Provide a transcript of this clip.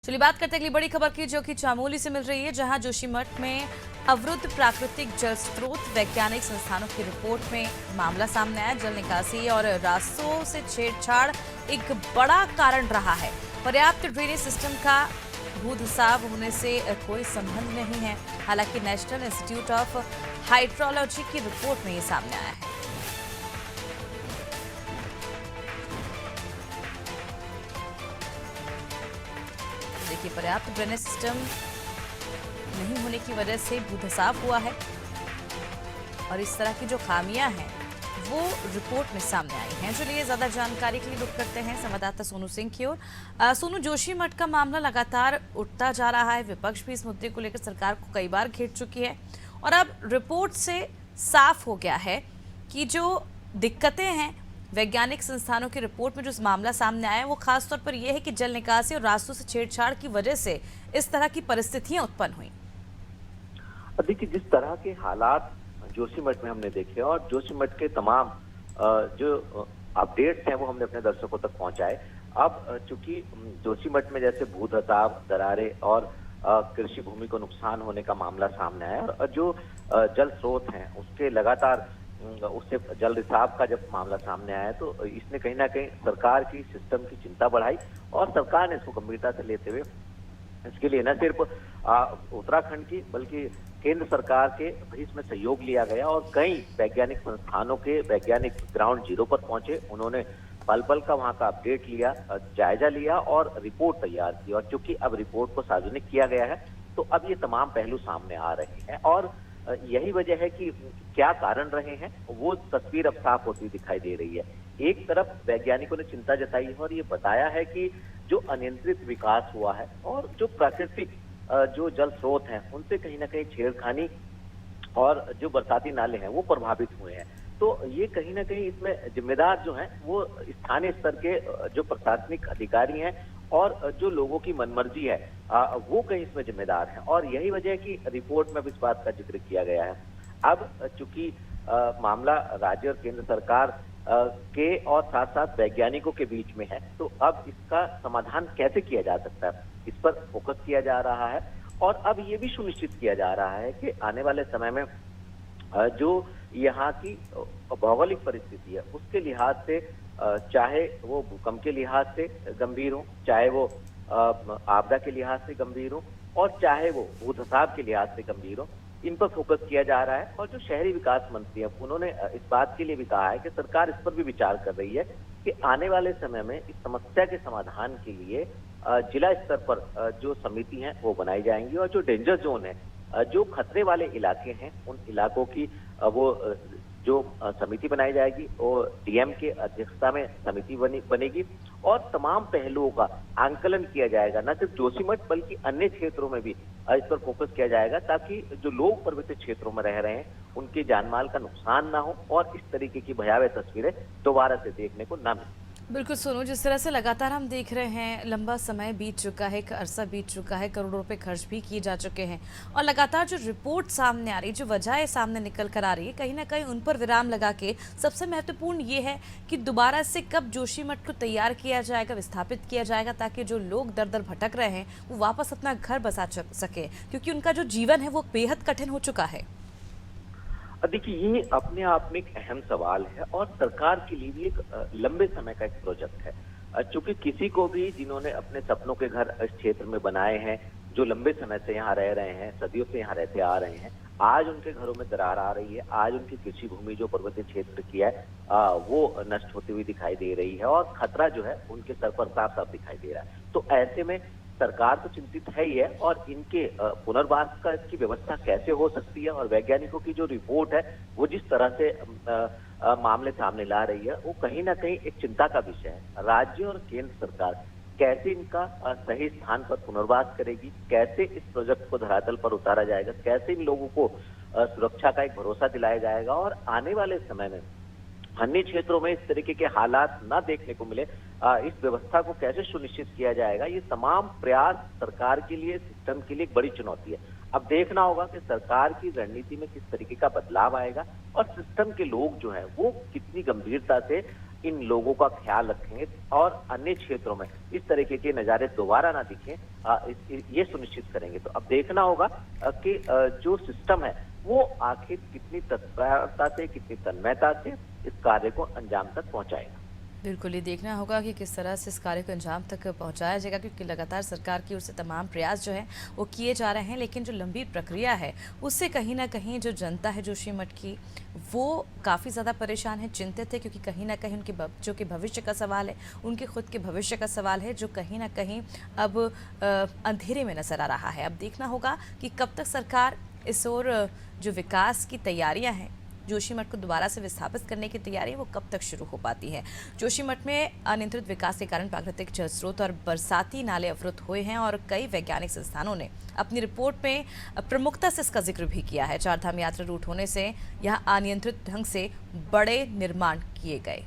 चलिए बात करते हैं अगली बड़ी खबर की, जो कि चमोली से मिल रही है, जहां जोशीमठ में अवरुद्ध प्राकृतिक जल स्रोत वैज्ञानिक संस्थानों की रिपोर्ट में मामला सामने आया। जल निकासी और रास्तों से छेड़छाड़ एक बड़ा कारण रहा है। पर्याप्त ड्रेनेज सिस्टम का भूधसाव होने से कोई संबंध नहीं है। हालांकि नेशनल इंस्टीट्यूट ऑफ हाइड्रोलॉजी की रिपोर्ट में ये सामने आया है। देखिए, पर्याप्त ड्रेनेज सिस्टम नहीं होने की वजह से भूधसाव हुआ है और इस तरह की जो खामियां हैं वो रिपोर्ट में सामने आई हैं। चलिए ज्यादा जानकारी के लिए रुख करते हैं संवाददाता सोनू सिंह की ओर। सोनू, जोशीमठ का मामला लगातार उठता जा रहा है। विपक्ष भी इस मुद्दे को लेकर सरकार को कई बार घेर चुकी है और अब रिपोर्ट से साफ हो गया है कि जो दिक्कतें हैं वैज्ञानिक संस्थानों की रिपोर्ट में जो मामला सामने आया है वो खास तौर पर यह है कि जल निकासी और रास्तों से छेड़छाड़ की वजह से इस तरह की परिस्थितियां उत्पन्न हुई। देखिए, जिस तरह के हालात जोशीमठ में हमने देखे और जोशीमठ के तमाम जो अपडेट्स हैं वो हमने अपने दर्शकों तक पहुंचाए। अब चूंकि जोशीमठ में जैसे भूधसाव, दरारें और कृषि भूमि को नुकसान होने का मामला सामने आया और जो जल स्रोत हैं उसके लगातार उससे जल रिसाव का जब मामला सामने आया तो इसने कहीं ना कहीं सरकार की सिस्टम की चिंता बढ़ाई और सरकार ने इसको गंभीरता से लेते हुए इसके लिए न सिर्फ उत्तराखंड की बल्कि केंद्र सरकार के भी इसमें सहयोग लिया गया और कई वैज्ञानिक संस्थानों के वैज्ञानिक ग्राउंड जीरो पर पहुंचे। उन्होंने पल पल का वहां का अपडेट लिया, जायजा लिया और रिपोर्ट तैयार की। और चूंकि अब रिपोर्ट को सार्वजनिक किया गया है तो अब ये तमाम पहलू सामने आ रहे हैं और यही वजह है कि क्या कारण रहे हैं वो तस्वीर अब साफ होती दिखाई दे रही है। एक तरफ वैज्ञानिकों ने चिंता जताई है और ये बताया है कि जो अनियंत्रित विकास हुआ है और जो प्राकृतिक जो जल स्रोत हैं उनसे कहीं ना कहीं छेड़खानी और जो बरसाती नाले हैं वो प्रभावित हुए हैं। तो ये कहीं ना कहीं इसमें जिम्मेदार जो हैं वो स्थानीय स्तर के जो प्रशासनिक अधिकारी हैं और जो लोगों की मनमर्जी है वो कहीं इसमें जिम्मेदार हैं और यही वजह है कि रिपोर्ट में भी इस बात का जिक्र किया गया है। अब चूंकि मामला राज्य और केंद्र सरकार के और साथ साथ वैज्ञानिकों के बीच में है तो अब इसका समाधान कैसे किया जा सकता है इस पर फोकस किया जा रहा है और अब ये भी सुनिश्चित किया जा रहा है कि आने वाले समय में जो यहाँ की भौगोलिक परिस्थिति है उसके लिहाज से चाहे वो भूकंप के लिहाज से गंभीर हो, चाहे वो आपदा के लिहाज से गंभीर हो और चाहे वो भूधसाव के लिहाज से गंभीर हो, इन पर फोकस किया जा रहा है। और जो शहरी विकास मंत्री हैं उन्होंने इस बात के लिए भी कहा है कि सरकार इस पर भी विचार कर रही है कि आने वाले समय में इस समस्या के समाधान के लिए जिला स्तर पर जो समिति है वो बनाई जाएंगी और जो डेंजर जोन है, जो खतरे वाले इलाके हैं उन इलाकों की वो जो समिति बनाई जाएगी वो डीएम के अध्यक्षता में समिति बनेगी और तमाम पहलुओं का आंकलन किया जाएगा। न सिर्फ जोशीमठ बल्कि अन्य क्षेत्रों में भी इस पर फोकस किया जाएगा ताकि जो लोग पर्वतीय क्षेत्रों में रह रहे हैं उनके जानमाल का नुकसान ना हो और इस तरीके की भयावह तस्वीरें दोबारा से देखने को ना मिले। बिल्कुल सोनू, जिस तरह से लगातार हम देख रहे हैं, लंबा समय बीत चुका है, एक अरसा बीत चुका है, करोड़ों रुपए खर्च भी किए जा चुके हैं और लगातार जो रिपोर्ट सामने आ रही है, जो वजह सामने निकल कर आ रही है, कहीं ना कहीं उन पर विराम लगा के सबसे महत्वपूर्ण ये है कि दोबारा से कब जोशीमठ को तैयार किया जाएगा, विस्थापित किया जाएगा ताकि जो लोग दर दर भटक रहे हैं वो वापस अपना घर बसा सके, क्योंकि उनका जो जीवन है वो बेहद कठिन हो चुका है। देखिए, ये अपने आप में एक अहम सवाल है और सरकार के लिए भी एक लंबे समय का एक प्रोजेक्ट है। चूंकि किसी को भी जिन्होंने अपने सपनों के घर इस क्षेत्र में बनाए हैं, जो लंबे समय से यहाँ रह रहे हैं, सदियों से यहाँ रहते आ रहे हैं, आज उनके घरों में दरार आ रही है, आज उनकी कृषि भूमि जो पर्वतीय क्षेत्र की है वो नष्ट होती हुई दिखाई दे रही है और खतरा जो है उनके सर पर साफ साफ दिखाई दे रहा है। तो ऐसे में सरकार तो चिंतित है ही है और इनके पुनर्वास का की व्यवस्था कैसे हो सकती है और वैज्ञानिकों की जो रिपोर्ट है वो जिस तरह से मामले सामने ला रही है वो कहीं ना कहीं एक चिंता का विषय है। राज्य और केंद्र सरकार कैसे इनका सही स्थान पर पुनर्वास करेगी, कैसे इस प्रोजेक्ट को धरातल पर उतारा जाएगा, कैसे इन लोगों को सुरक्षा का एक भरोसा दिलाया जाएगा और आने वाले समय में अन्य क्षेत्रों में इस तरीके के हालात न देखने को मिले, इस व्यवस्था को कैसे सुनिश्चित किया जाएगा, ये तमाम प्रयास सरकार के लिए, सिस्टम के लिए एक बड़ी चुनौती है। अब देखना होगा कि सरकार की रणनीति में किस तरीके का बदलाव आएगा और सिस्टम के लोग जो हैं वो कितनी गंभीरता से इन लोगों का ख्याल रखेंगे और अन्य क्षेत्रों में इस तरीके के नज़ारे दोबारा ना दिखें, ये सुनिश्चित करेंगे। तो अब देखना होगा कि जो सिस्टम है वो आखिर कितनी तत्परता से, कितनी तन्मयता से इस कार्य को अंजाम तक पहुंचाएगा। बिल्कुल, ये देखना होगा कि किस तरह से इस कार्य को अंजाम तक पहुंचाया जाएगा, क्योंकि लगातार सरकार की ओर से तमाम प्रयास जो हैं वो किए जा रहे हैं, लेकिन जो लंबी प्रक्रिया है उससे कहीं ना कहीं जो जनता है जोशीमठ की, वो काफ़ी ज़्यादा परेशान है, चिंतित है, क्योंकि कहीं ना कहीं उनके बच्चों के भविष्य का सवाल है, उनके खुद के भविष्य का सवाल है, जो कहीं ना कहीं अब अंधेरे में नज़र आ रहा है। अब देखना होगा कि कब तक सरकार इस ओर जो विकास की तैयारियां हैं, जोशीमठ को दोबारा से विस्थापित करने की तैयारी वो कब तक शुरू हो पाती है। जोशीमठ में अनियंत्रित विकास के कारण प्राकृतिक जल स्रोत और बरसाती नाले अवरुद्ध हुए हैं और कई वैज्ञानिक संस्थानों ने अपनी रिपोर्ट में प्रमुखता से इसका जिक्र भी किया है। चारधाम यात्रा रूट होने से यहाँ अनियंत्रित ढंग से बड़े निर्माण किए गए।